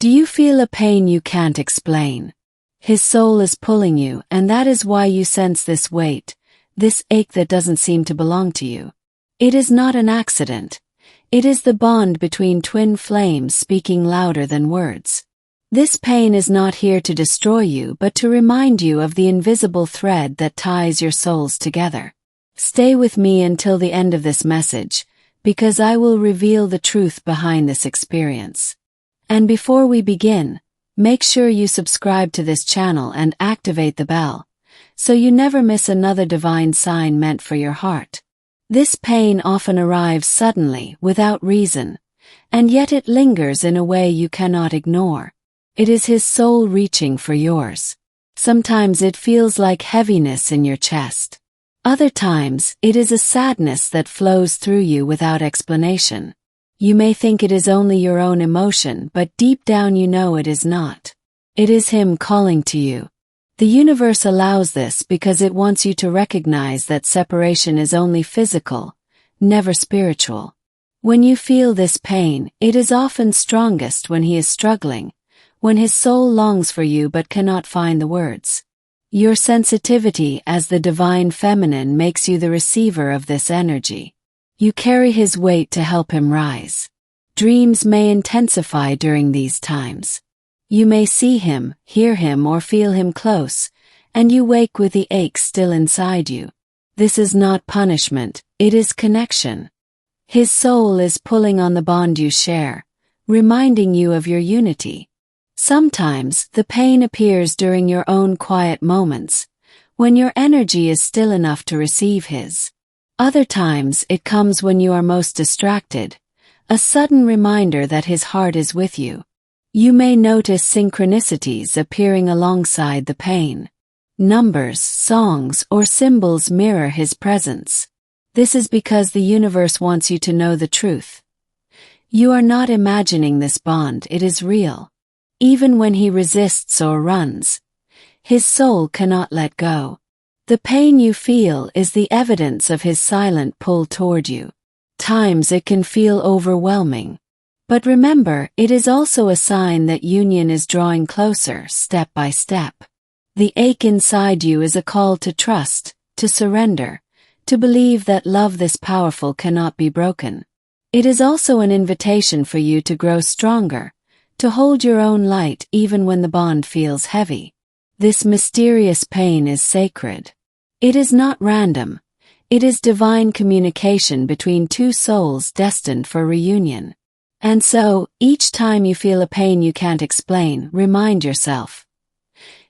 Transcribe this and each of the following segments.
Do you feel a pain you can't explain? His soul is pulling you, and that is why you sense this weight, this ache that doesn't seem to belong to you. It is not an accident. It is the bond between twin flames speaking louder than words. This pain is not here to destroy you but to remind you of the invisible thread that ties your souls together. Stay with me until the end of this message, because I will reveal the truth behind this experience. And before we begin, make sure you subscribe to this channel and activate the bell, so you never miss another divine sign meant for your heart. This pain often arrives suddenly, without reason, and yet it lingers in a way you cannot ignore. It is his soul reaching for yours. Sometimes it feels like heaviness in your chest. Other times, it is a sadness that flows through you without explanation. You may think it is only your own emotion, but deep down you know it is not. It is him calling to you. The universe allows this because it wants you to recognize that separation is only physical, never spiritual. When you feel this pain, it is often strongest when he is struggling, when his soul longs for you but cannot find the words. Your sensitivity as the divine feminine makes you the receiver of this energy. You carry his weight to help him rise. Dreams may intensify during these times. You may see him, hear him, or feel him close, and you wake with the ache still inside you. This is not punishment, it is connection. His soul is pulling on the bond you share, reminding you of your unity. Sometimes the pain appears during your own quiet moments, when your energy is still enough to receive his. Other times it comes when you are most distracted, a sudden reminder that his heart is with you. You may notice synchronicities appearing alongside the pain. Numbers, songs, or symbols mirror his presence. This is because the universe wants you to know the truth. You are not imagining this bond, it is real. Even when he resists or runs, his soul cannot let go. The pain you feel is the evidence of his silent pull toward you. Times it can feel overwhelming. But remember, it is also a sign that union is drawing closer, step by step. The ache inside you is a call to trust, to surrender, to believe that love this powerful cannot be broken. It is also an invitation for you to grow stronger, to hold your own light even when the bond feels heavy. This mysterious pain is sacred. It is not random. It is divine communication between two souls destined for reunion. And so, each time you feel a pain you can't explain, remind yourself.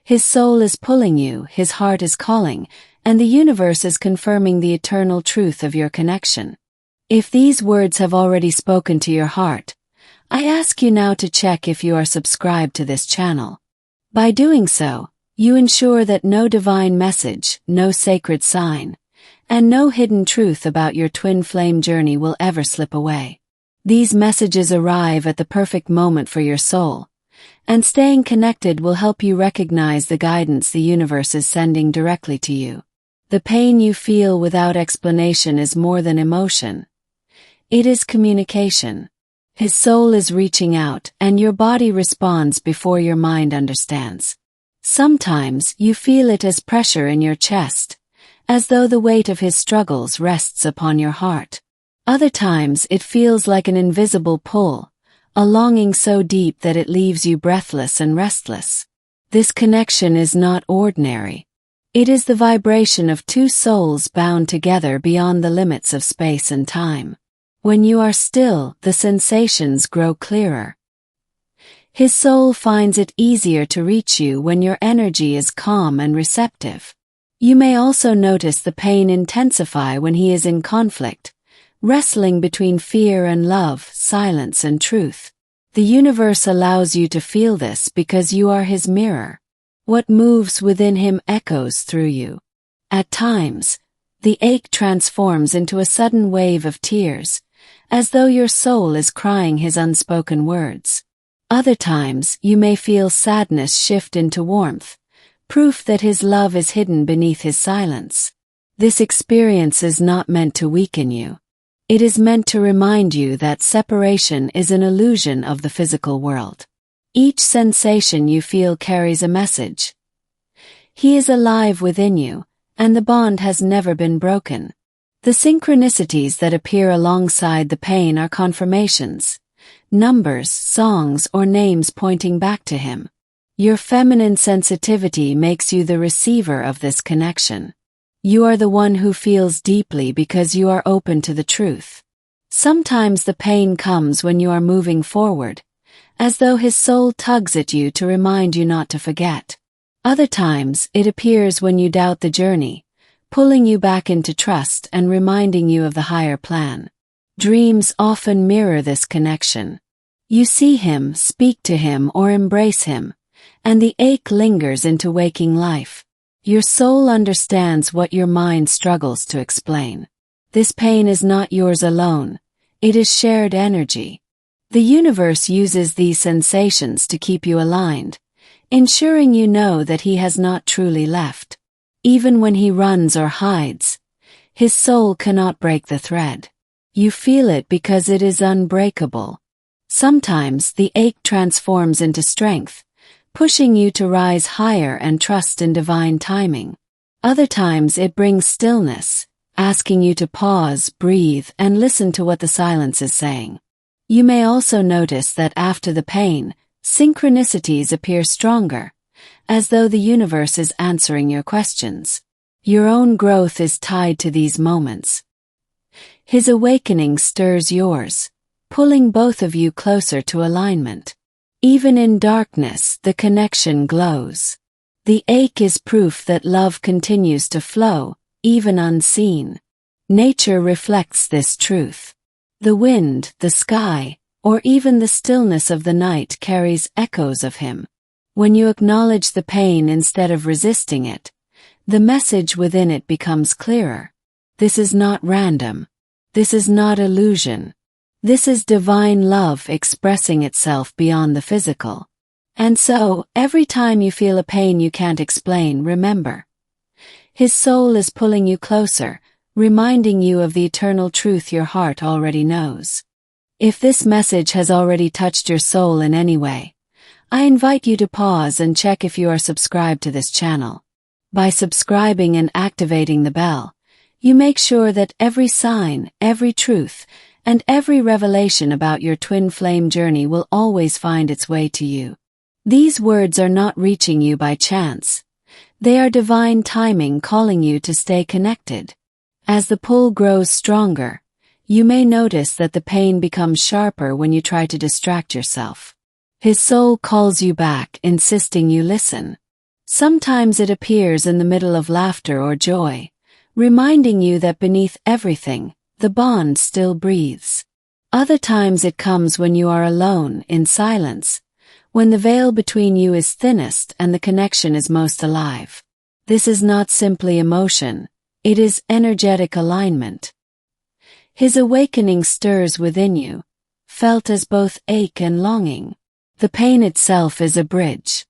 His soul is pulling you, his heart is calling, and the universe is confirming the eternal truth of your connection. If these words have already spoken to your heart, I ask you now to check if you are subscribed to this channel. By doing so, you ensure that no divine message, no sacred sign, and no hidden truth about your twin flame journey will ever slip away. These messages arrive at the perfect moment for your soul, and staying connected will help you recognize the guidance the universe is sending directly to you. The pain you feel without explanation is more than emotion. It is communication. His soul is reaching out, and your body responds before your mind understands. Sometimes you feel it as pressure in your chest, as though the weight of his struggles rests upon your heart. Other times it feels like an invisible pull, a longing so deep that it leaves you breathless and restless. This connection is not ordinary. It is the vibration of two souls bound together beyond the limits of space and time. When you are still, the sensations grow clearer. His soul finds it easier to reach you when your energy is calm and receptive. You may also notice the pain intensify when he is in conflict, wrestling between fear and love, silence and truth. The universe allows you to feel this because you are his mirror. What moves within him echoes through you. At times, the ache transforms into a sudden wave of tears, as though your soul is crying his unspoken words. Other times, you may feel sadness shift into warmth, proof that his love is hidden beneath his silence. This experience is not meant to weaken you. It is meant to remind you that separation is an illusion of the physical world. Each sensation you feel carries a message. He is alive within you, and the bond has never been broken. The synchronicities that appear alongside the pain are confirmations, numbers, songs, or names pointing back to him. Your feminine sensitivity makes you the receiver of this connection. You are the one who feels deeply because you are open to the truth. Sometimes the pain comes when you are moving forward, as though his soul tugs at you to remind you not to forget. Other times it appears when you doubt the journey, pulling you back into trust and reminding you of the higher plan. Dreams often mirror this connection. You see him, speak to him, or embrace him, and the ache lingers into waking life. Your soul understands what your mind struggles to explain. This pain is not yours alone. It is shared energy. The universe uses these sensations to keep you aligned, ensuring you know that he has not truly left. Even when he runs or hides, his soul cannot break the thread. You feel it because it is unbreakable. Sometimes the ache transforms into strength, pushing you to rise higher and trust in divine timing. Other times it brings stillness, asking you to pause, breathe, and listen to what the silence is saying. You may also notice that after the pain, synchronicities appear stronger, as though the universe is answering your questions. Your own growth is tied to these moments. His awakening stirs yours, pulling both of you closer to alignment. Even in darkness, the connection glows. The ache is proof that love continues to flow, even unseen. Nature reflects this truth. The wind, the sky, or even the stillness of the night carries echoes of him. When you acknowledge the pain instead of resisting it, the message within it becomes clearer. This is not random. This is not illusion. This is divine love expressing itself beyond the physical. And so, every time you feel a pain you can't explain, remember. His soul is pulling you closer, reminding you of the eternal truth your heart already knows. If this message has already touched your soul in any way, I invite you to pause and check if you are subscribed to this channel. By subscribing and activating the bell, you make sure that every sign, every truth, and every revelation about your twin flame journey will always find its way to you. These words are not reaching you by chance. They are divine timing calling you to stay connected. As the pull grows stronger, you may notice that the pain becomes sharper when you try to distract yourself. His soul calls you back, insisting you listen. Sometimes it appears in the middle of laughter or joy, reminding you that beneath everything, the bond still breathes. Other times it comes when you are alone, in silence, when the veil between you is thinnest and the connection is most alive. This is not simply emotion, it is energetic alignment. His awakening stirs within you, felt as both ache and longing. The pain itself is a bridge.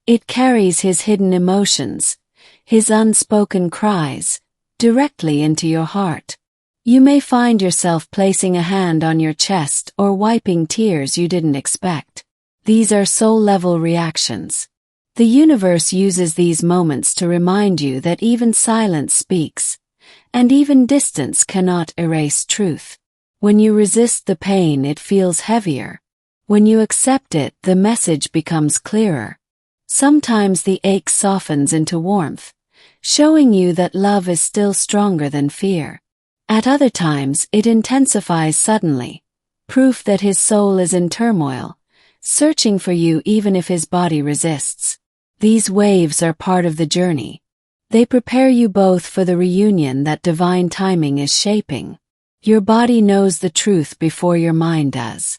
It carries his hidden emotions, his unspoken cries, directly into your heart. You may find yourself placing a hand on your chest or wiping tears you didn't expect. These are soul-level reactions. The universe uses these moments to remind you that even silence speaks, and even distance cannot erase truth. When you resist the pain, it feels heavier. When you accept it, the message becomes clearer. Sometimes the ache softens into warmth, showing you that love is still stronger than fear. At other times, it intensifies suddenly, proof that his soul is in turmoil, searching for you even if his body resists. These waves are part of the journey. They prepare you both for the reunion that divine timing is shaping. Your body knows the truth before your mind does.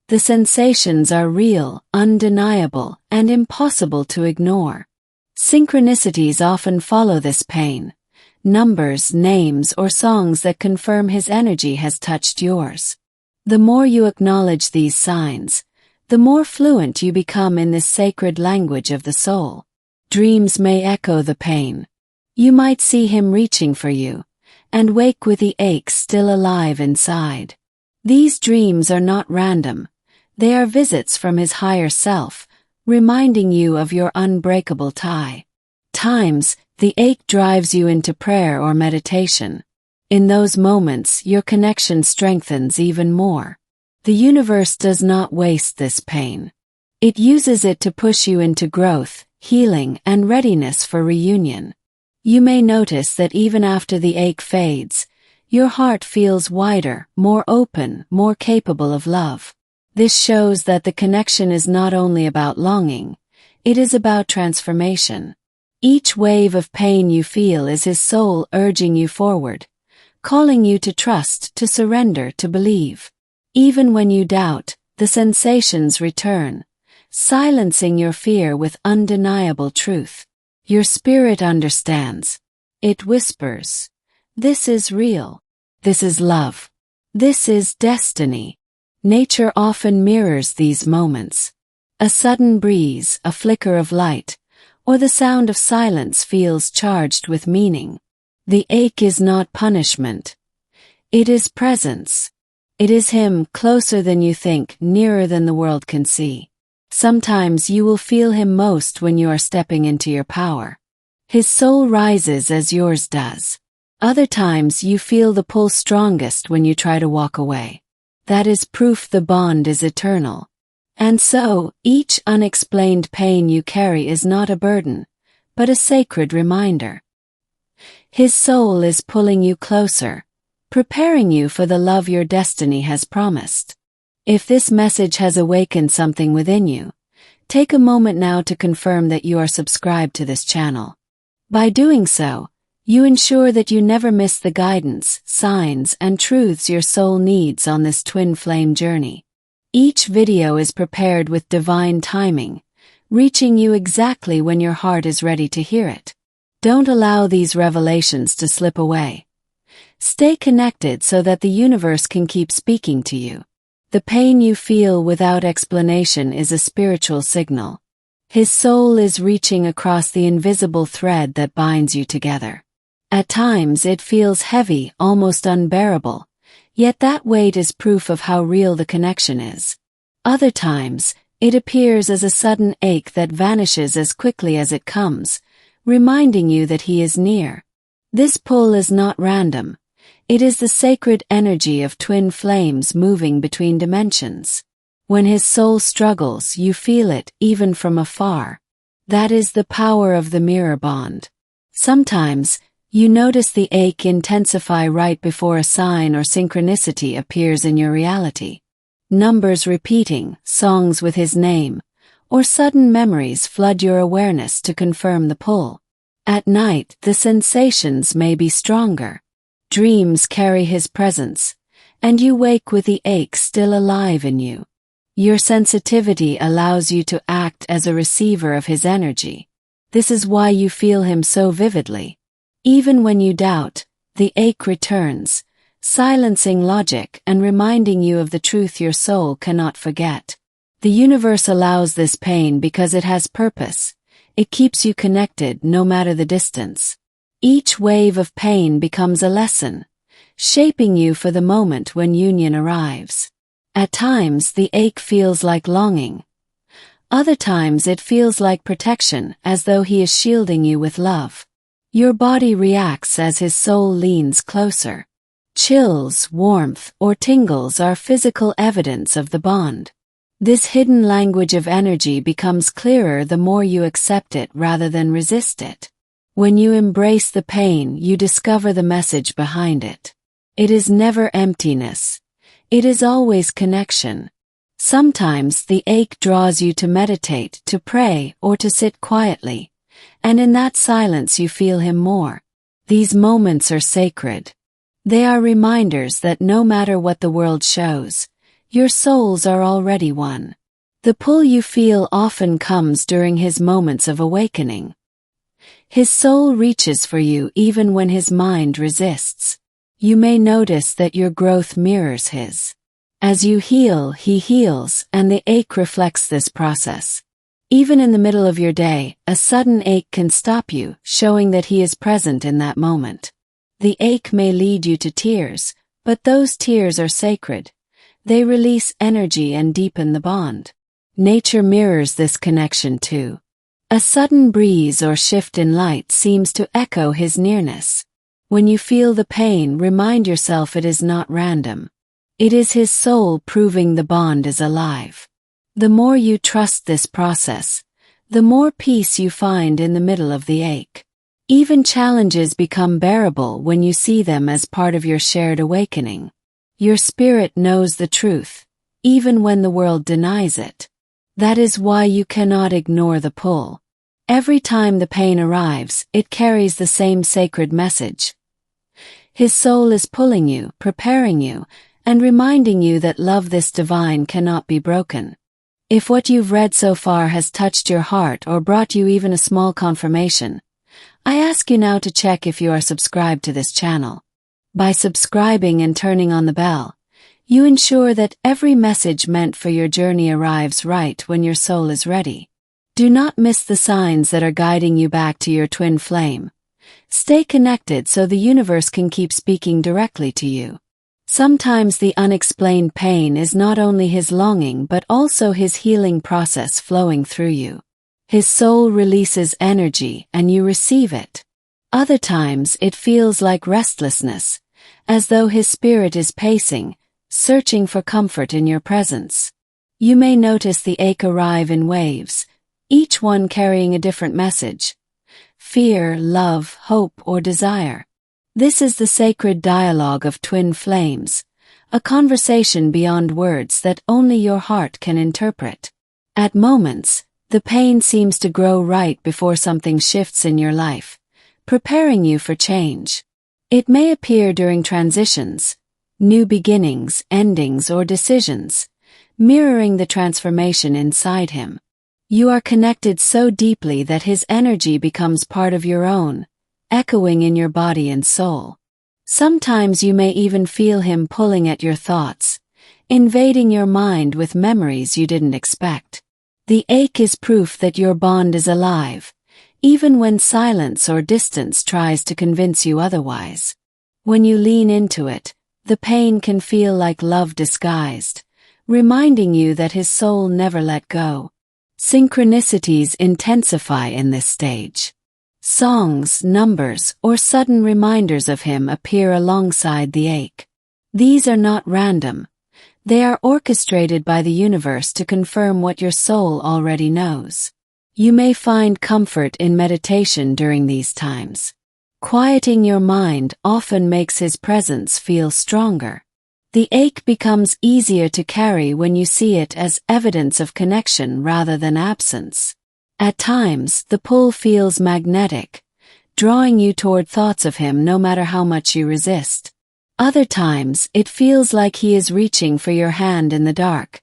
The sensations are real, undeniable, and impossible to ignore. Synchronicities often follow this pain. Numbers, names, or songs that confirm his energy has touched yours. The more you acknowledge these signs, the more fluent you become in this sacred language of the soul. Dreams may echo the pain. You might see him reaching for you, and wake with the ache still alive inside. These dreams are not random. They are visits from his higher self, reminding you of your unbreakable tie. Times, the ache drives you into prayer or meditation. In those moments, your connection strengthens even more. The universe does not waste this pain. It uses it to push you into growth, healing, and readiness for reunion. You may notice that even after the ache fades, your heart feels wider, more open, more capable of love. This shows that the connection is not only about longing, it is about transformation. Each wave of pain you feel is his soul urging you forward, calling you to trust, to surrender, to believe. Even when you doubt, the sensations return, silencing your fear with undeniable truth. Your spirit understands. It whispers, "This is real. This is love. This is destiny." Nature often mirrors these moments. A sudden breeze, a flicker of light, or the sound of silence feels charged with meaning. The ache is not punishment. It is presence. It is him, closer than you think, nearer than the world can see. Sometimes you will feel him most when you are stepping into your power. His soul rises as yours does. Other times you feel the pull strongest when you try to walk away. That is proof the bond is eternal. And so, each unexplained pain you carry is not a burden, but a sacred reminder. His soul is pulling you closer, preparing you for the love your destiny has promised. If this message has awakened something within you, take a moment now to confirm that you are subscribed to this channel. By doing so, you ensure that you never miss the guidance, signs, and truths your soul needs on this twin flame journey. Each video is prepared with divine timing, reaching you exactly when your heart is ready to hear it. Don't allow these revelations to slip away. Stay connected so that the universe can keep speaking to you. The pain you feel without explanation is a spiritual signal. His soul is reaching across the invisible thread that binds you together. At times it feels heavy, almost unbearable, yet that weight is proof of how real the connection is. Other times, it appears as a sudden ache that vanishes as quickly as it comes, reminding you that he is near. This pull is not random. It is the sacred energy of twin flames moving between dimensions. When his soul struggles, you feel it, even from afar. That is the power of the mirror bond. Sometimes, you notice the ache intensify right before a sign or synchronicity appears in your reality. Numbers repeating, songs with his name, or sudden memories flood your awareness to confirm the pull. At night, the sensations may be stronger. Dreams carry his presence, and you wake with the ache still alive in you. Your sensitivity allows you to act as a receiver of his energy. This is why you feel him so vividly. Even when you doubt, the ache returns, silencing logic and reminding you of the truth your soul cannot forget. The universe allows this pain because it has purpose. It keeps you connected no matter the distance. Each wave of pain becomes a lesson, shaping you for the moment when union arrives. At times the ache feels like longing. Other times it feels like protection, as though he is shielding you with love. Your body reacts as his soul leans closer. Chills, warmth, or tingles are physical evidence of the bond. This hidden language of energy becomes clearer the more you accept it rather than resist it. When you embrace the pain, you discover the message behind it. It is never emptiness. It is always connection. Sometimes the ache draws you to meditate, to pray, or to sit quietly, and in that silence you feel him more. These moments are sacred. They are reminders that no matter what the world shows, your souls are already one. The pull you feel often comes during his moments of awakening. His soul reaches for you even when his mind resists. You may notice that your growth mirrors his. As you heal, he heals, and the ache reflects this process. Even in the middle of your day, a sudden ache can stop you, showing that he is present in that moment. The ache may lead you to tears, but those tears are sacred. They release energy and deepen the bond. Nature mirrors this connection too. A sudden breeze or shift in light seems to echo his nearness. When you feel the pain, remind yourself it is not random. It is his soul proving the bond is alive. The more you trust this process, the more peace you find in the middle of the ache. Even challenges become bearable when you see them as part of your shared awakening. Your spirit knows the truth, even when the world denies it. That is why you cannot ignore the pull. Every time the pain arrives, it carries the same sacred message. His soul is pulling you, preparing you, and reminding you that love this divine cannot be broken. If what you've read so far has touched your heart or brought you even a small confirmation, I ask you now to check if you are subscribed to this channel. By subscribing and turning on the bell, you ensure that every message meant for your journey arrives right when your soul is ready. Do not miss the signs that are guiding you back to your twin flame. Stay connected so the universe can keep speaking directly to you. Sometimes the unexplained pain is not only his longing but also his healing process flowing through you. His soul releases energy and you receive it. Other times it feels like restlessness, as though his spirit is pacing, searching for comfort in your presence. You may notice the ache arrive in waves, each one carrying a different message: fear, love, hope, or desire. This is the sacred dialogue of twin flames, a conversation beyond words that only your heart can interpret. At moments, the pain seems to grow right before something shifts in your life, preparing you for change. It may appear during transitions, new beginnings, endings, or decisions, mirroring the transformation inside him. You are connected so deeply that his energy becomes part of your own, echoing in your body and soul. Sometimes you may even feel him pulling at your thoughts, invading your mind with memories you didn't expect. The ache is proof that your bond is alive, even when silence or distance tries to convince you otherwise. When you lean into it, the pain can feel like love disguised, reminding you that his soul never let go. Synchronicities intensify in this stage. Songs, numbers, or sudden reminders of him appear alongside the ache. These are not random. They are orchestrated by the universe to confirm what your soul already knows. You may find comfort in meditation during these times. Quieting your mind often makes his presence feel stronger. The ache becomes easier to carry when you see it as evidence of connection rather than absence. At times, the pull feels magnetic, drawing you toward thoughts of him no matter how much you resist. Other times, it feels like he is reaching for your hand in the dark,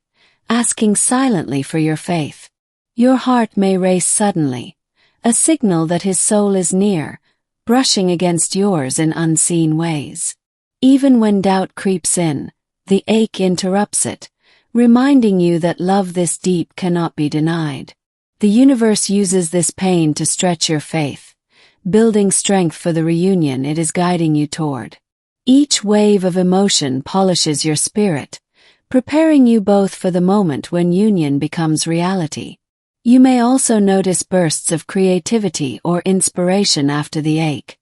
asking silently for your faith. Your heart may race suddenly, a signal that his soul is near, brushing against yours in unseen ways. Even when doubt creeps in, the ache interrupts it, reminding you that love this deep cannot be denied. The universe uses this pain to stretch your faith, building strength for the reunion it is guiding you toward. Each wave of emotion polishes your spirit, preparing you both for the moment when union becomes reality. You may also notice bursts of creativity or inspiration after the ache,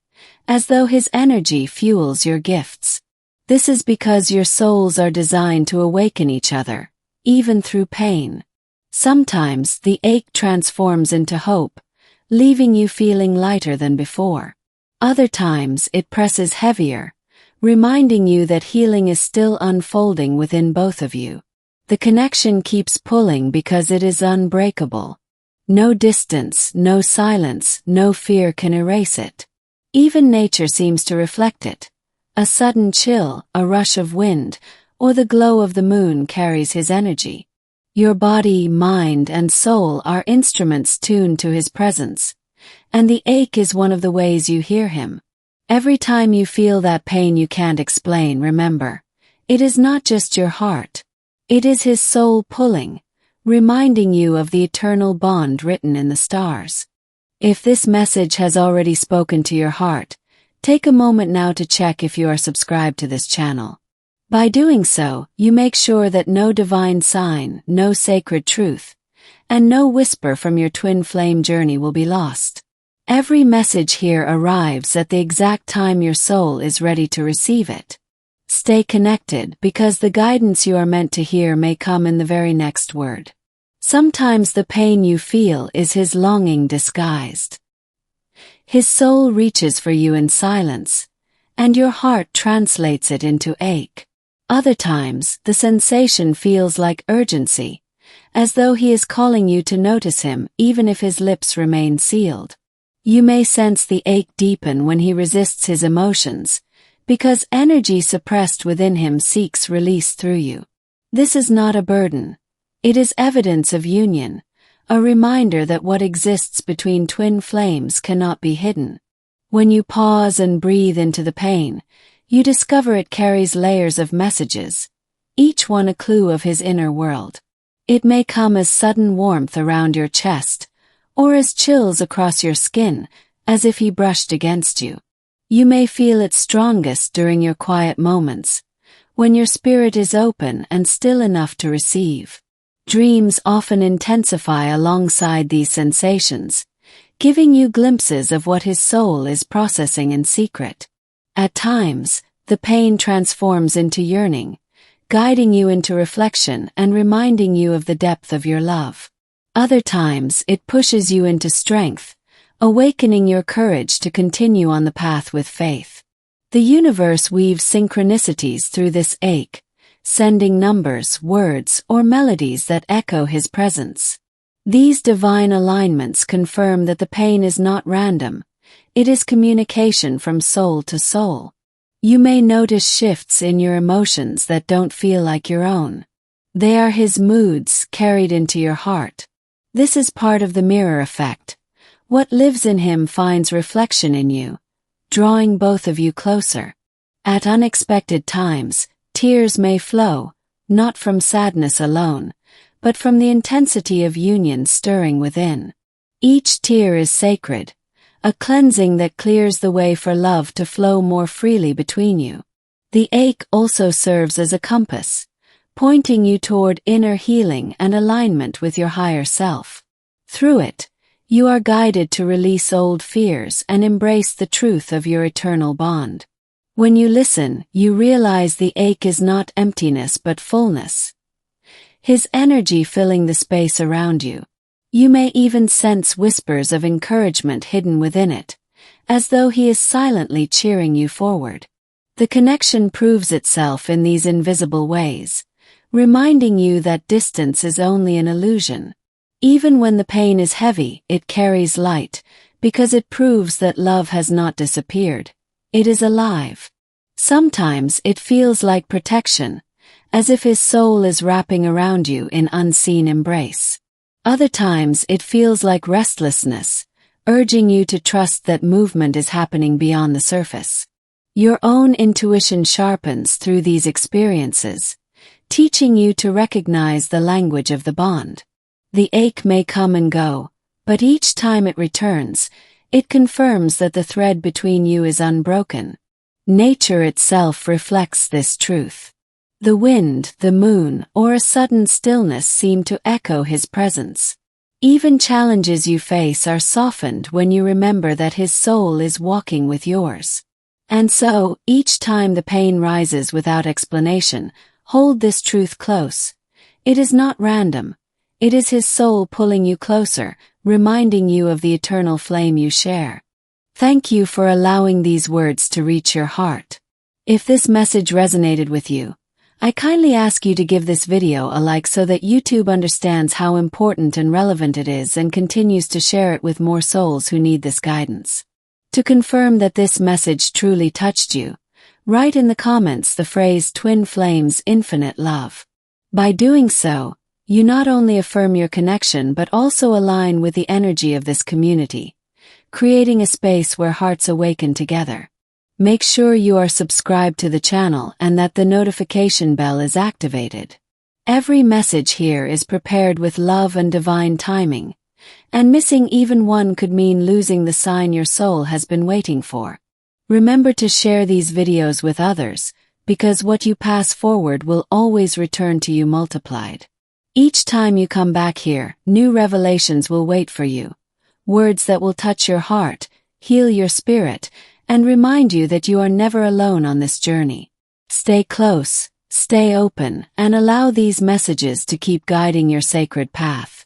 as though his energy fuels your gifts. This is because your souls are designed to awaken each other, even through pain. Sometimes the ache transforms into hope, leaving you feeling lighter than before. Other times it presses heavier, reminding you that healing is still unfolding within both of you. The connection keeps pulling because it is unbreakable. No distance, no silence, no fear can erase it. Even nature seems to reflect it. A sudden chill, a rush of wind, or the glow of the moon carries his energy. Your body, mind, and soul are instruments tuned to his presence, and the ache is one of the ways you hear him. Every time you feel that pain you can't explain, remember, it is not just your heart. It is his soul pulling, reminding you of the eternal bond written in the stars. If this message has already spoken to your heart, take a moment now to check if you are subscribed to this channel. By doing so, you make sure that no divine sign, no sacred truth, and no whisper from your twin flame journey will be lost. Every message here arrives at the exact time your soul is ready to receive it. Stay connected, because the guidance you are meant to hear may come in the very next word. Sometimes the pain you feel is his longing disguised. His soul reaches for you in silence, and your heart translates it into ache. Other times, the sensation feels like urgency, as though he is calling you to notice him even if his lips remain sealed. You may sense the ache deepen when he resists his emotions, because energy suppressed within him seeks release through you. This is not a burden. It is evidence of union, a reminder that what exists between twin flames cannot be hidden. When you pause and breathe into the pain, you discover it carries layers of messages, each one a clue of his inner world. It may come as sudden warmth around your chest, or as chills across your skin, as if he brushed against you. You may feel it strongest during your quiet moments, when your spirit is open and still enough to receive. Dreams often intensify alongside these sensations, giving you glimpses of what his soul is processing in secret. At times, the pain transforms into yearning, guiding you into reflection and reminding you of the depth of your love. Other times, it pushes you into strength, awakening your courage to continue on the path with faith. The universe weaves synchronicities through this ache, sending numbers, words, or melodies that echo his presence. These divine alignments confirm that the pain is not random. It is communication from soul to soul. You may notice shifts in your emotions that don't feel like your own. They are his moods carried into your heart. This is part of the mirror effect. What lives in him finds reflection in you, drawing both of you closer. At unexpected times, tears may flow, not from sadness alone, but from the intensity of union stirring within. Each tear is sacred, a cleansing that clears the way for love to flow more freely between you. The ache also serves as a compass, pointing you toward inner healing and alignment with your higher self. Through it, you are guided to release old fears and embrace the truth of your eternal bond. When you listen, you realize the ache is not emptiness but fullness. His energy filling the space around you. You may even sense whispers of encouragement hidden within it, as though he is silently cheering you forward. The connection proves itself in these invisible ways, reminding you that distance is only an illusion. Even when the pain is heavy, it carries light, because it proves that love has not disappeared. It is alive. Sometimes it feels like protection, as if his soul is wrapping around you in unseen embrace. Other times it feels like restlessness, urging you to trust that movement is happening beyond the surface. Your own intuition sharpens through these experiences, teaching you to recognize the language of the bond. The ache may come and go, but each time it returns, it confirms that the thread between you is unbroken. Nature itself reflects this truth. The wind, the moon, or a sudden stillness seem to echo his presence. Even challenges you face are softened when you remember that his soul is walking with yours. And so, each time the pain rises without explanation, hold this truth close. It is not random. It is his soul pulling you closer, reminding you of the eternal flame you share. Thank you for allowing these words to reach your heart. If this message resonated with you, I kindly ask you to give this video a like so that YouTube understands how important and relevant it is and continues to share it with more souls who need this guidance. To confirm that this message truly touched you, write in the comments the phrase Twin Flames Infinite Love. By doing so, you not only affirm your connection but also align with the energy of this community, creating a space where hearts awaken together. Make sure you are subscribed to the channel and that the notification bell is activated. Every message here is prepared with love and divine timing, and missing even one could mean losing the sign your soul has been waiting for. Remember to share these videos with others, because what you pass forward will always return to you multiplied. Each time you come back here, new revelations will wait for you. Words that will touch your heart, heal your spirit, and remind you that you are never alone on this journey. Stay close, stay open, and allow these messages to keep guiding your sacred path.